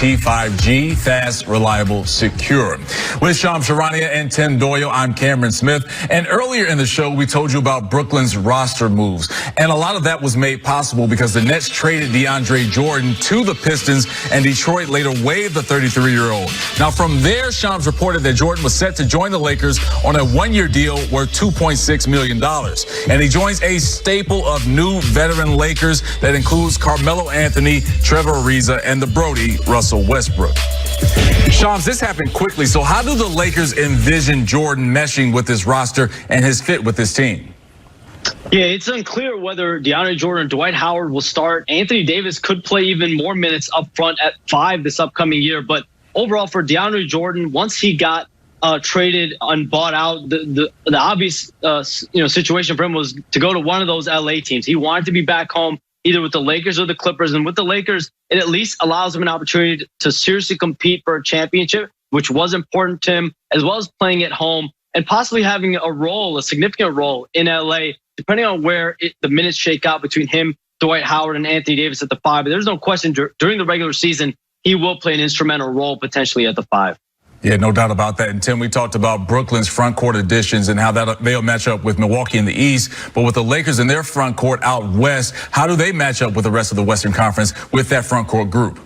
T5G, fast, reliable, secure. With Charania and Tim Doyle, I'm Cameron Smith. And earlier in the show, we told you about Brooklyn's roster moves. And a lot of that was made possible because the Nets traded DeAndre Jordan to the Pistons, and Detroit later waived the 33-year-old. Now, from there, Shams reported that Jordan was set to join the Lakers on a one-year deal worth $2.6 million. And he joins a staple of new veteran Lakers that includes Carmelo Anthony, Trevor Ariza, and the Brody, Russell Westbrook. Shams, this happened quickly. So how do the Lakers envision Jordan meshing with this roster and his fit with this team? Yeah, it's unclear whether DeAndre Jordan and Dwight Howard will start. Anthony Davis could play even more minutes up front at 5 this upcoming year. But overall, for DeAndre Jordan, once he got traded and bought out, the obvious situation for him was to go to one of those LA teams. He wanted to be back home, either with the Lakers or the Clippers. And with the Lakers, it at least allows him an opportunity to seriously compete for a championship, which was important to him, as well as playing at home and possibly having a significant role in LA, depending on where the minutes shake out between him, Dwight Howard, and Anthony Davis at the 5. But there's no question during the regular season, he will play an instrumental role potentially at the 5. Yeah, no doubt about that. And Tim, we talked about Brooklyn's front court additions and how they'll match up with Milwaukee in the East. But with the Lakers in their front court out west, how do they match up with the rest of the Western Conference with that front court group?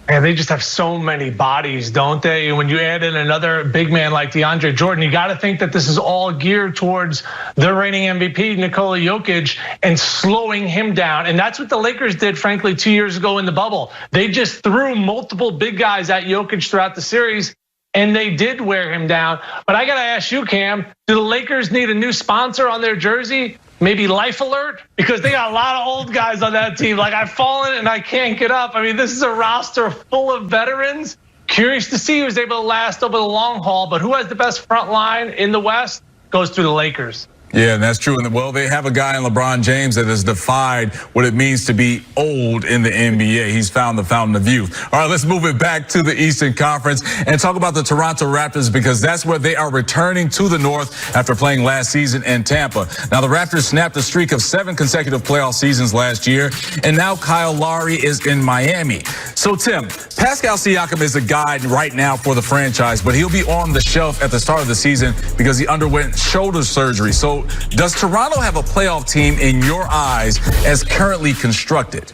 And they just have so many bodies, don't they? And when you add in another big man like DeAndre Jordan, you got to think that this is all geared towards the reigning MVP, Nikola Jokic, and slowing him down. And that's what the Lakers did, frankly, 2 years ago in the bubble. They just threw multiple big guys at Jokic throughout the series, and they did wear him down. But I got to ask you, Cam, do the Lakers need a new sponsor on their jersey? Maybe Life Alert? Because they got a lot of old guys on that team. Like, I've fallen and I can't get up. I mean, this is a roster full of veterans. Curious to see who's able to last over the long haul. But who has the best front line in the West goes through the Lakers. Yeah, that's true. And well, they have a guy in LeBron James that has defied what it means to be old in the NBA. He's found the fountain of youth. All right, let's move it back to the Eastern Conference and talk about the Toronto Raptors, because that's where they are returning to the North after playing last season in Tampa. Now, the Raptors snapped a streak of 7 consecutive playoff seasons last year, and now Kyle Lowry is in Miami. So, Tim, Pascal Siakam is the guy right now for the franchise, but he'll be on the shelf at the start of the season because he underwent shoulder surgery. So, does Toronto have a playoff team in your eyes as currently constructed?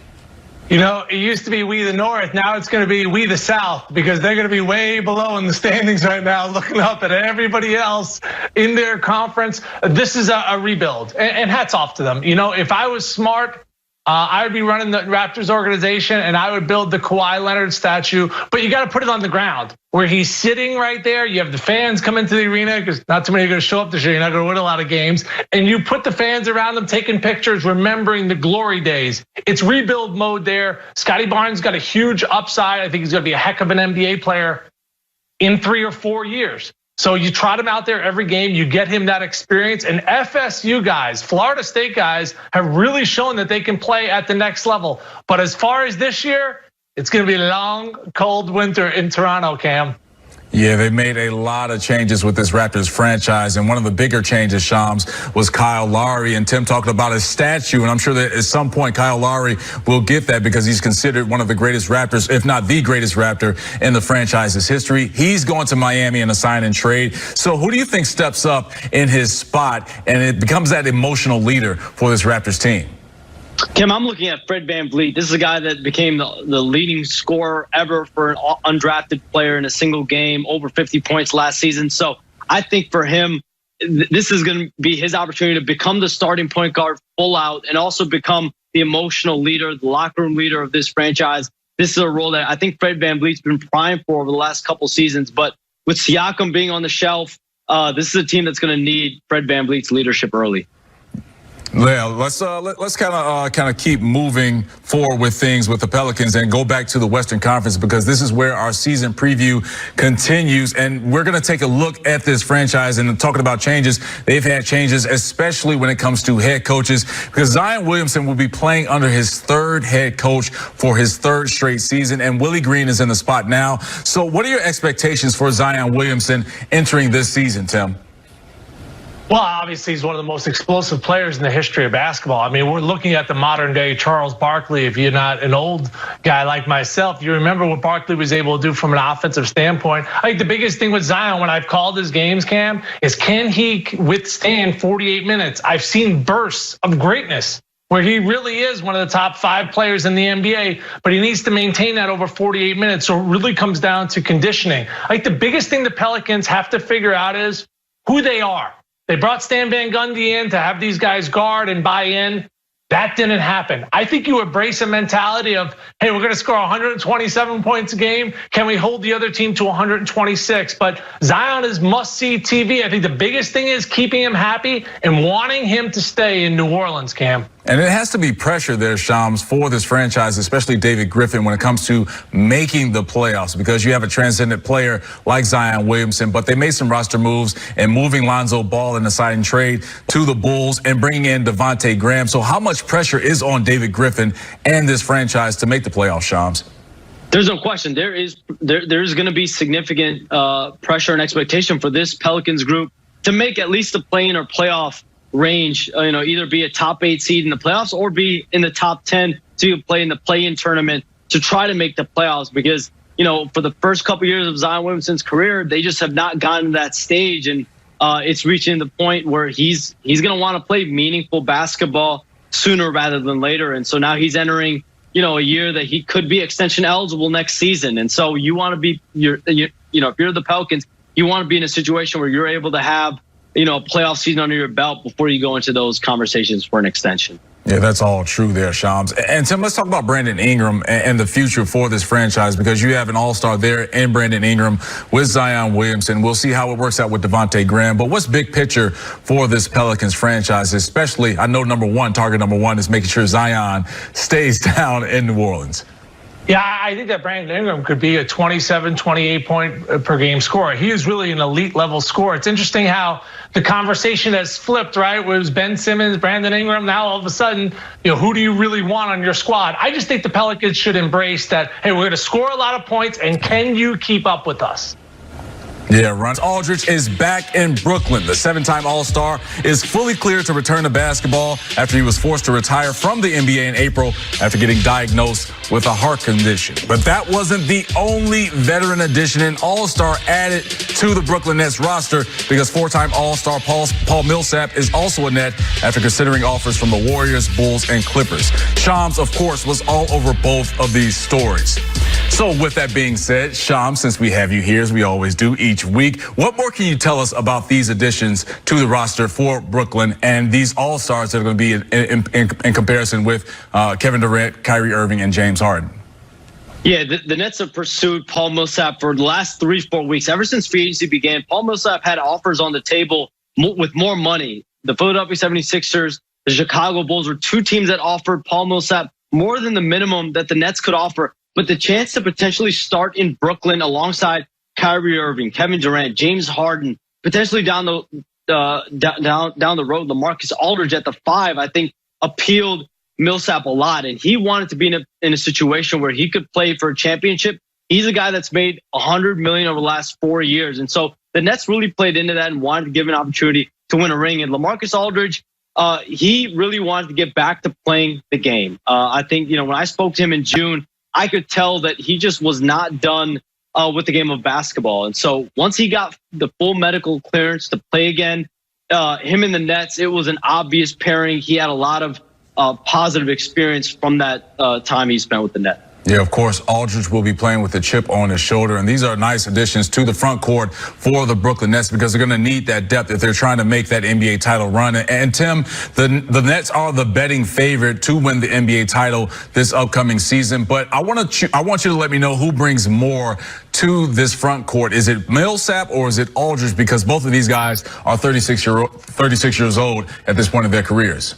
You know, it used to be we the North. Now it's going to be we the South, because they're going to be way below in the standings right now, looking up at everybody else in their conference. This is a rebuild, and hats off to them. You know, if I was smart, I would be running the Raptors organization, and I would build the Kawhi Leonard statue. But you got to put it on the ground where he's sitting right there. You have the fans come into the arena, because not too many are going to show up this year. You're not going to win a lot of games. And you put the fans around them taking pictures, remembering the glory days. It's rebuild mode there. Scottie Barnes got a huge upside. I think he's going to be a heck of an NBA player in 3 or 4 years. So you trot him out there every game, you get him that experience. And FSU guys, Florida State guys, have really shown that they can play at the next level. But as far as this year, it's going to be a long, cold winter in Toronto, Cam. Yeah, they made a lot of changes with this Raptors franchise, and one of the bigger changes, Shams, was Kyle Lowry. And Tim talked about his statue, and I'm sure that at some point Kyle Lowry will get that because he's considered one of the greatest Raptors, if not the greatest Raptor in the franchise's history. He's going to Miami in a sign and trade. So who do you think steps up in his spot and it becomes that emotional leader for this Raptors team? Kim, I'm looking at Fred VanVleet. This is a guy that became the leading scorer ever for an undrafted player in a single game, over 50 points last season. So I think for him, this is going to be his opportunity to become the starting point guard full out and also become the emotional leader, the locker room leader of this franchise. This is a role that I think Fred VanVleet's been primed for over the last couple seasons. But with Siakam being on the shelf, this is a team that's going to need Fred VanVleet's leadership early. Yeah, let's kind of keep moving forward with things with the Pelicans and go back to the Western Conference, because this is where our season preview continues, and we're going to take a look at this franchise and talking about changes. They've had changes, especially when it comes to head coaches, because Zion Williamson will be playing under his 3rd head coach for his 3rd straight season, and Willie Green is in the spot now. So what are your expectations for Zion Williamson entering this season, Tim? Well, obviously, he's one of the most explosive players in the history of basketball. I mean, we're looking at the modern day Charles Barkley. If you're not an old guy like myself, you remember what Barkley was able to do from an offensive standpoint. I think the biggest thing with Zion, when I've called his games, Cam, is can he withstand 48 minutes? I've seen bursts of greatness where he really is one of the top 5 players in the NBA, but he needs to maintain that over 48 minutes. So it really comes down to conditioning. I think the biggest thing the Pelicans have to figure out is who they are. They brought Stan Van Gundy in to have these guys guard and buy in. That didn't happen. I think you embrace a mentality of, hey, we're gonna score 127 points a game. Can we hold the other team to 126? But Zion is must-see TV. I think the biggest thing is keeping him happy and wanting him to stay in New Orleans, Cam. And it has to be pressure there, Shams, for this franchise, especially David Griffin, when it comes to making the playoffs, because you have a transcendent player like Zion Williamson, but they made some roster moves and moving Lonzo Ball in a signing trade to the Bulls and bringing in Devontae Graham. So how much pressure is on David Griffin and this franchise to make the playoffs, Shams? There's no question. There's going to be significant pressure and expectation for this Pelicans group to make at least the play-in or playoff range, either be a top 8 seed in the playoffs or be in the top 10 to play in the play-in tournament to try to make the playoffs. Because, for the first couple years of Zion Williamson's career, they just have not gotten to that stage. And it's reaching the point where he's going to want to play meaningful basketball sooner rather than later. And so now he's entering, a year that he could be extension eligible next season. And so you want to be, if you're the Pelicans, you want to be in a situation where you're able to have, a playoff season under your belt before you go into those conversations for an extension. Yeah, that's all true there, Shams. And Tim, let's talk about Brandon Ingram and the future for this franchise, because you have an all-star there in Brandon Ingram with Zion Williamson. We'll see how it works out with Devontae Graham. But what's big picture for this Pelicans franchise, especially, I know target number one is making sure Zion stays down in New Orleans. Yeah, I think that Brandon Ingram could be a 27, 28 point per game scorer. He is really an elite level scorer. It's interesting how the conversation has flipped, right? Where it was Ben Simmons, Brandon Ingram. Now all of a sudden, who do you really want on your squad? I just think the Pelicans should embrace that, hey, we're gonna score a lot of points, and can you keep up with us? Yeah, Ron Aldridge is back in Brooklyn. The 7-time All-Star is fully cleared to return to basketball after he was forced to retire from the NBA in April after getting diagnosed with a heart condition. But that wasn't the only veteran addition and All-Star added to the Brooklyn Nets roster, because 4-time All-Star Paul Millsap is also a Net after considering offers from the Warriors, Bulls, and Clippers. Shams, of course, was all over both of these stories. So with that being said, Shams, since we have you here, as we always do each week, what more can you tell us about these additions to the roster for Brooklyn and these all-stars that are going to be in comparison with Kevin Durant, Kyrie Irving, and James Harden? Yeah, the Nets have pursued Paul Millsap for the last 3-4 weeks. Ever since free agency began, Paul Millsap had offers on the table with more money. The Philadelphia 76ers, the Chicago Bulls were 2 teams that offered Paul Millsap more than the minimum that the Nets could offer. But the chance to potentially start in Brooklyn alongside Kyrie Irving, Kevin Durant, James Harden, potentially down the road, LaMarcus Aldridge at the 5, I think appealed Millsap a lot. And he wanted to be in a situation where he could play for a championship. He's a guy that's made $100 million over the last 4 years. And so the Nets really played into that and wanted to give an opportunity to win a ring. And LaMarcus Aldridge, he really wanted to get back to playing the game. I think, when I spoke to him in June, I could tell that he just was not done with the game of basketball. And so once he got the full medical clearance to play again, him and the Nets, it was an obvious pairing. He had a lot of positive experience from that time he spent with the Nets. Yeah, of course, Aldridge will be playing with a chip on his shoulder. And these are nice additions to the front court for the Brooklyn Nets, because they're going to need that depth if they're trying to make that NBA title run. And Tim, the Nets are the betting favorite to win the NBA title this upcoming season. But I want you to let me know who brings more to this front court. Is it Millsap or is it Aldridge? Because both of these guys are 36 years old at this point in their careers.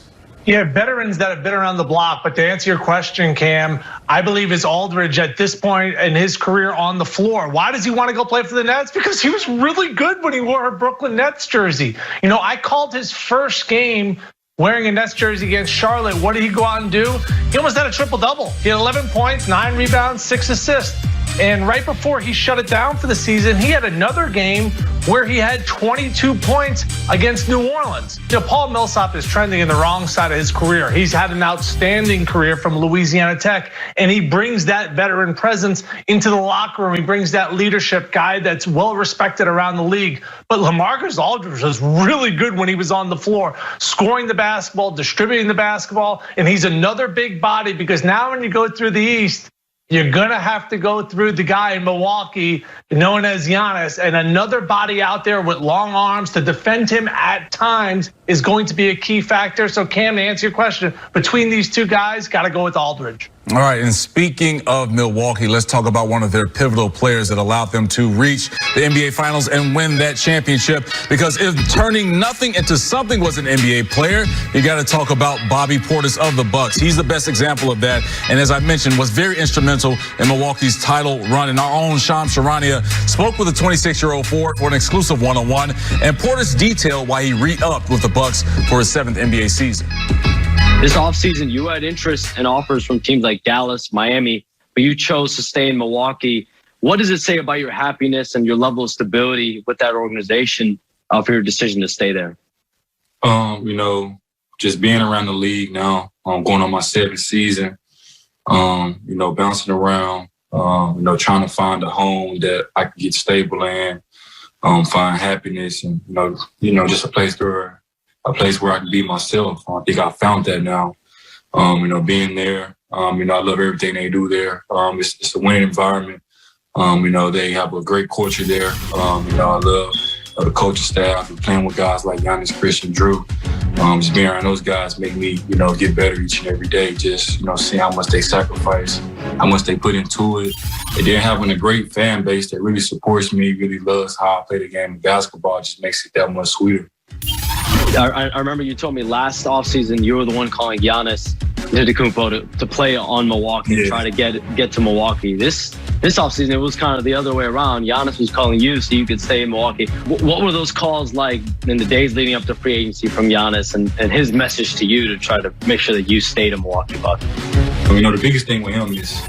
Yeah, veterans that have been around the block. But to answer your question, Cam, I believe it's Aldridge at this point in his career on the floor. Why does he want to go play for the Nets? Because he was really good when he wore a Brooklyn Nets jersey. I called his first game wearing a Nets jersey against Charlotte. What did he go out and do? He almost had a triple-double. He had 11 points, 9 rebounds, 6 assists. And right before he shut it down for the season, he had another game where he had 22 points against New Orleans. Paul Millsap is trending in the wrong side of his career. He's had an outstanding career from Louisiana Tech, and he brings that veteran presence into the locker room. He brings that leadership guy that's well respected around the league. But LaMarcus Aldridge was really good when he was on the floor, scoring the basketball, distributing the basketball, and he's another big body because now when you go through the East, you're gonna have to go through the guy in Milwaukee known as Giannis, and another body out there with long arms to defend him at times is going to be a key factor. So Cam, to answer your question, between these two guys, gotta go with Aldridge. All right, and speaking of Milwaukee, let's talk about one of their pivotal players that allowed them to reach the NBA Finals and win that championship. Because if turning nothing into something was an NBA player, you got to talk about Bobby Portis of the Bucks. He's the best example of that, and as I mentioned, was very instrumental in Milwaukee's title run. And our own Shams Charania spoke with a 26-year-old forward for an exclusive one-on-one, and Portis detailed why he re-upped with the Bucks for his 7th NBA season. This offseason, you had interest and offers from teams like Dallas, Miami, but you chose to stay in Milwaukee. What does it say about your happiness and your level of stability with that organization for your decision to stay there? Just being around the league now, going on my 7th season, bouncing around, trying to find a home that I can get stable in, find happiness, and just a place where I can be myself. I think I found that now. Being there, I love everything they do there. It's a winning environment. They have a great culture there. I love the coaching staff and playing with guys like Giannis, Christian, Drew. Just being around those guys make me, get better each and every day. Just, seeing how much they sacrifice, how much they put into it. And then having a great fan base that really supports me, really loves how I play the game of basketball, just makes it that much sweeter. I remember you told me last offseason you were the one calling Giannis Antetokounmpo to play on Milwaukee, and try to get to Milwaukee. This offseason, it was kind of the other way around. Giannis was calling you so you could stay in Milwaukee. What were those calls like in the days leading up to free agency from Giannis and his message to you to try to make sure that you stayed in Milwaukee, Buck? The biggest thing with him is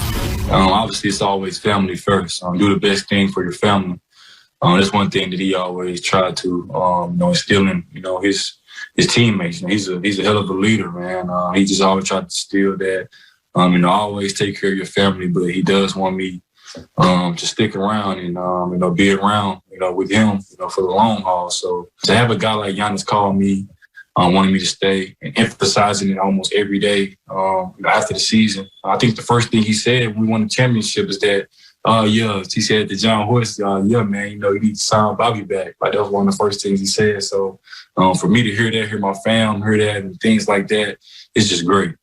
obviously it's always family first. Do the best thing for your family. That's one thing that he always tried to, instill in, his teammates. He's a hell of a leader, man. He just always tried to instill that, always take care of your family, but he does want me to stick around and, be around, with him, for the long haul. So to have a guy like Giannis call me, wanting me to stay and emphasizing it almost every day after the season. I think the first thing he said when we won the championship is that, he said to John Horst, man, you need to sign Bobby back. Like, that was one of the first things he said. So for me to hear that, hear my fam, hear that, and things like that, it's just great.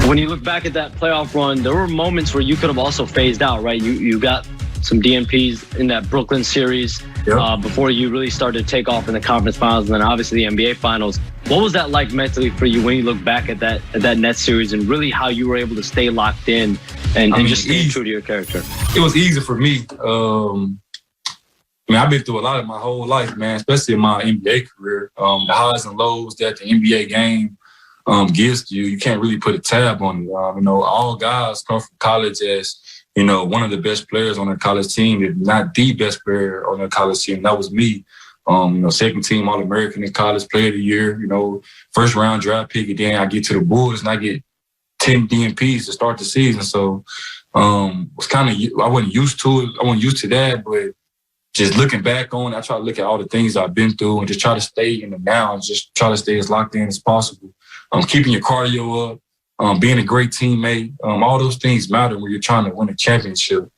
When you look back at that playoff run, there were moments where you could have also phased out, right? You got some DNPs in that Brooklyn series before you really started to take off in the conference finals, and then obviously the NBA finals. What was that like mentally for you when you look back at that Nets series and really how you were able to stay locked in and just stay true to your character? It was easy for me. I've been through a lot of my whole life, man, especially in my NBA career. The highs and lows that the NBA game gives to you, you can't really put a tab on it. All guys come from college as, one of the best players on their college team, if not the best player on their college team. That was me. Second team All-American in college, player of the year, first round draft pick. And then I get to the Bulls and I get 10 DNPs to start the season. So was kind of, I wasn't used to it. I wasn't used to that, but just looking back on it, I try to look at all the things I've been through and just try to stay in the now and just try to stay as locked in as possible. Keeping your cardio up, being a great teammate, all those things matter when you're trying to win a championship.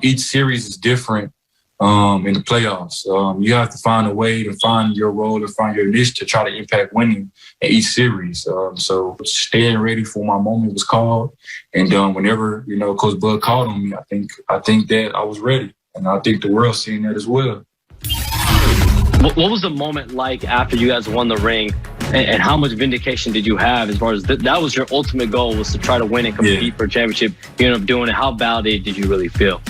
Each series is different in the playoffs. You have to find a way to find your role and find your niche to try to impact winning in each series. So staying ready for my moment was called. And whenever, Coach Bud called on me, I think that I was ready. And I think the world's seeing that as well. What was the moment like after you guys won the ring? And how much vindication did you have as far as that was your ultimate goal, was to try to win and compete for a championship? You ended up doing it. How validated did you really feel?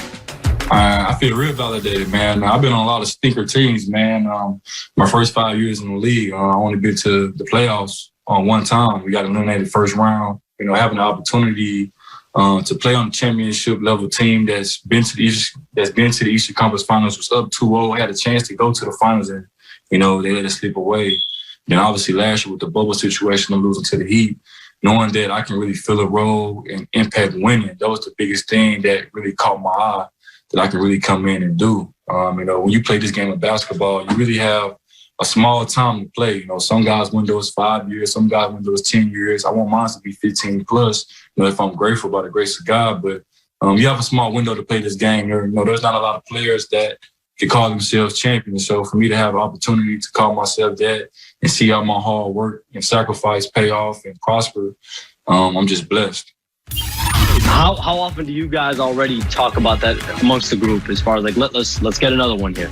I feel real validated, man. I've been on a lot of stinker teams, man. My first 5 years in the league, I only been to the playoffs one time. We got eliminated first round. Having the opportunity to play on a championship level team that's been to the Eastern Conference Finals, was up 2-0, had a chance to go to the finals, and they let us slip away. Then obviously last year with the bubble situation, I'm losing to the Heat, knowing that I can really fill a role and impact winning. That was the biggest thing that really caught my eye, that I can really come in and do. When you play this game of basketball, you really have a small time to play. Some guys' window is 5 years, some guys' window is 10 years. I want mine to be 15 plus, if I'm grateful by the grace of God. But you have a small window to play this game. There's not a lot of players that can call themselves champions. So for me to have an opportunity to call myself that and see how my hard work and sacrifice pay off and prosper, I'm just blessed. How often do you guys already talk about that amongst the group, as far as let's get another one here?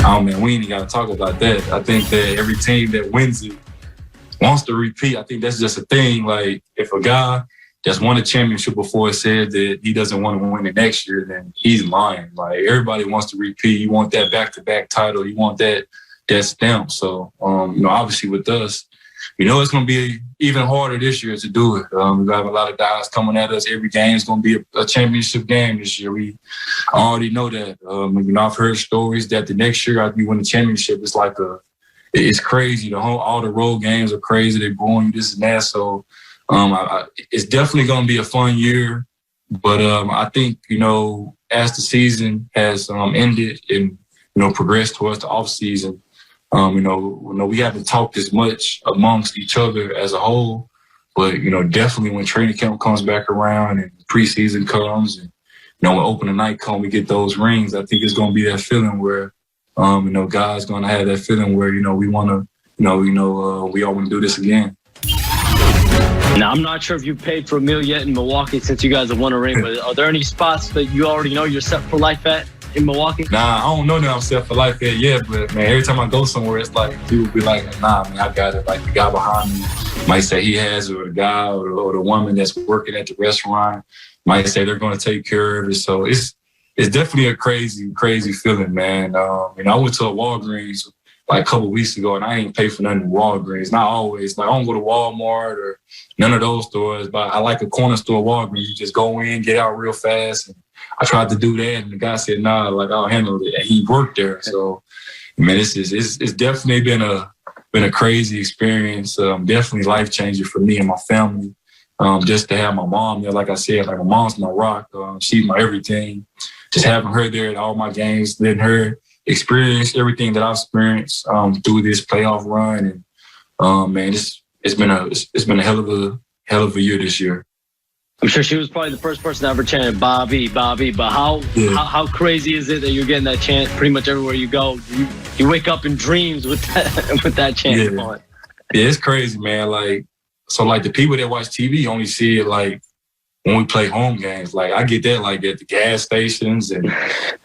Oh man, we ain't got to talk about that. I think that every team that wins it wants to repeat. I think that's just a thing. Like, if a guy that's won a championship before said that he doesn't want to win it next year, then he's lying. Like, everybody wants to repeat. You want that back-to-back title. You want that stamp. So, obviously with us, it's going to be even harder this year to do it. We have a lot of guys coming at us. Every game is going to be a championship game this year. We already know that. I've heard stories that the next year after you win the championship, it's crazy. All the road games are crazy. They're going this and that. So it's definitely going to be a fun year. But I think, as the season has ended and, progressed towards the off season, we haven't talked as much amongst each other as a whole, but, definitely when training camp comes back around and preseason comes and, when opening night comes, we get those rings. I think it's going to be that feeling where, guys going to have that feeling where, we want to, we all want to do this again. Now, I'm not sure if you paid for a meal yet in Milwaukee since you guys have won a ring, but are there any spots that you already know you're set for life at in Milwaukee? Nah, I don't know that I'm set for life at yet, but man, every time I go somewhere, it's like people be like, nah, man, I got it. Like, the guy behind me might say he has it, or the guy or the woman that's working at the restaurant might say they're going to take care of it. So it's definitely a crazy, crazy feeling, man. I went to a Walgreens like a couple of weeks ago, and I ain't pay for nothing in Walgreens. Not always. Like, I don't go to Walmart or none of those stores, but I like a corner store Walgreens. You just go in, get out real fast. And I tried to do that, and the guy said, nah, like, I'll handle it. And he worked there. So, man, it's definitely been a crazy experience. Definitely life-changing for me and my family. Just to have my mom there, like I said, like, my mom's my rock. She's my everything. Just having her there at all my games, letting her experience everything that I've experienced through this playoff run, and man, it's been a hell of a year this year. I'm sure she was probably the first person to ever chant Bobby, Bobby. But how crazy is it that you're getting that chant pretty much everywhere you go? You wake up in dreams with that chant on. Yeah, it's crazy, man. Like, the people that watch TV only see it like when we play home games. Like, I get that like at the gas stations, and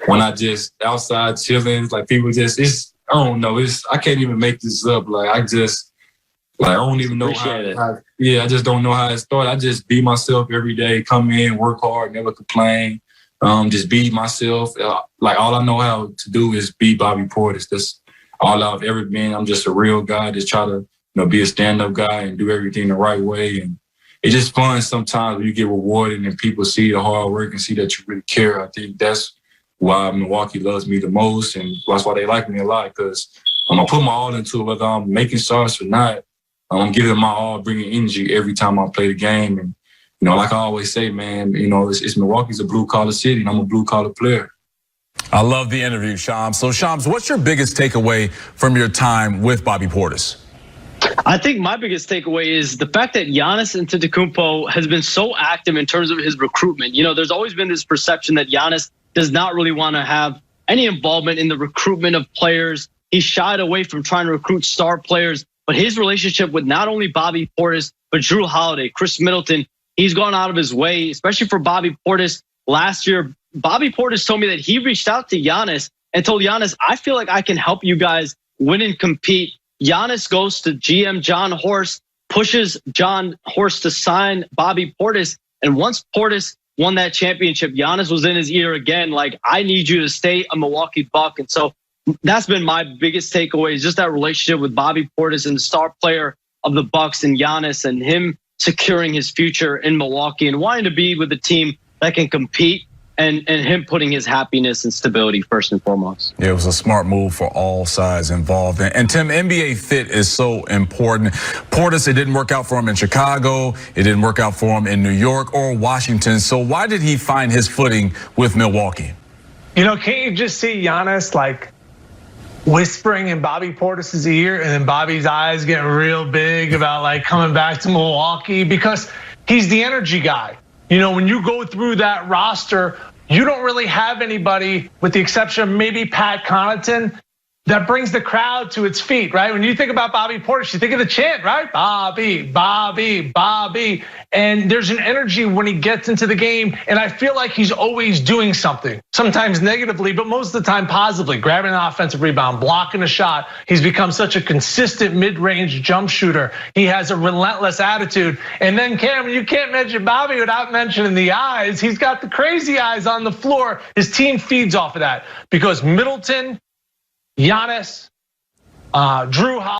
when I just outside chilling, like, people just, I don't know, I can't even make this up. Like, I don't even know how I just don't know how it started. I just be myself every day, come in, work hard, never complain. Just be myself. Like, all I know how to do is be Bobby Portis. That's all I've ever been. I'm just a real guy. Just try to, be a stand-up guy and do everything the right way. And it's just fun sometimes when you get rewarded and people see the hard work and see that you really care. I think that's why Milwaukee loves me the most, and that's why they like me a lot, because I put my all into it, whether I'm making shots or not. I'm giving my all, bringing energy every time I play the game. And, like I always say, man, it's Milwaukee's a blue-collar city, and I'm a blue-collar player. I love the interview, Shams. So, Shams, what's your biggest takeaway from your time with Bobby Portis? I think my biggest takeaway is the fact that Giannis Antetokounmpo has been so active in terms of his recruitment. There's always been this perception that Giannis does not really want to have any involvement in the recruitment of players. He shied away from trying to recruit star players. But his relationship with not only Bobby Portis, but Drew Holiday, Chris Middleton, he's gone out of his way, especially for Bobby Portis. Last year, Bobby Portis told me that he reached out to Giannis and told Giannis, I feel like I can help you guys win and compete. Giannis goes to GM John Horst, pushes John Horst to sign Bobby Portis. And once Portis won that championship, Giannis was in his ear again, like, I need you to stay a Milwaukee Buck. And so that's been my biggest takeaway, is just that relationship with Bobby Portis and the star player of the Bucks and Giannis, and him securing his future in Milwaukee and wanting to be with a team that can compete, and him putting his happiness and stability first and foremost. Yeah, it was a smart move for all sides involved. And Tim, NBA fit is so important. Portis, it didn't work out for him in Chicago. It didn't work out for him in New York or Washington. So why did he find his footing with Milwaukee? You know, can't you just see Giannis like whispering in Bobby Portis's ear, and then Bobby's eyes getting real big about like coming back to Milwaukee? Because he's the energy guy. You know, when you go through that roster, you don't really have anybody, with the exception of maybe Pat Connaughton, that brings the crowd to its feet, right? When you think about Bobby Portis, you think of the chant, right? Bobby, Bobby, Bobby. And there's an energy when he gets into the game, and I feel like he's always doing something, sometimes negatively, but most of the time positively, grabbing an offensive rebound, blocking a shot. He's become such a consistent mid-range jump shooter. He has a relentless attitude. And then Cameron, you can't mention Bobby without mentioning the eyes. He's got the crazy eyes on the floor. His team feeds off of that because Middleton, Giannis, Drew Holiday.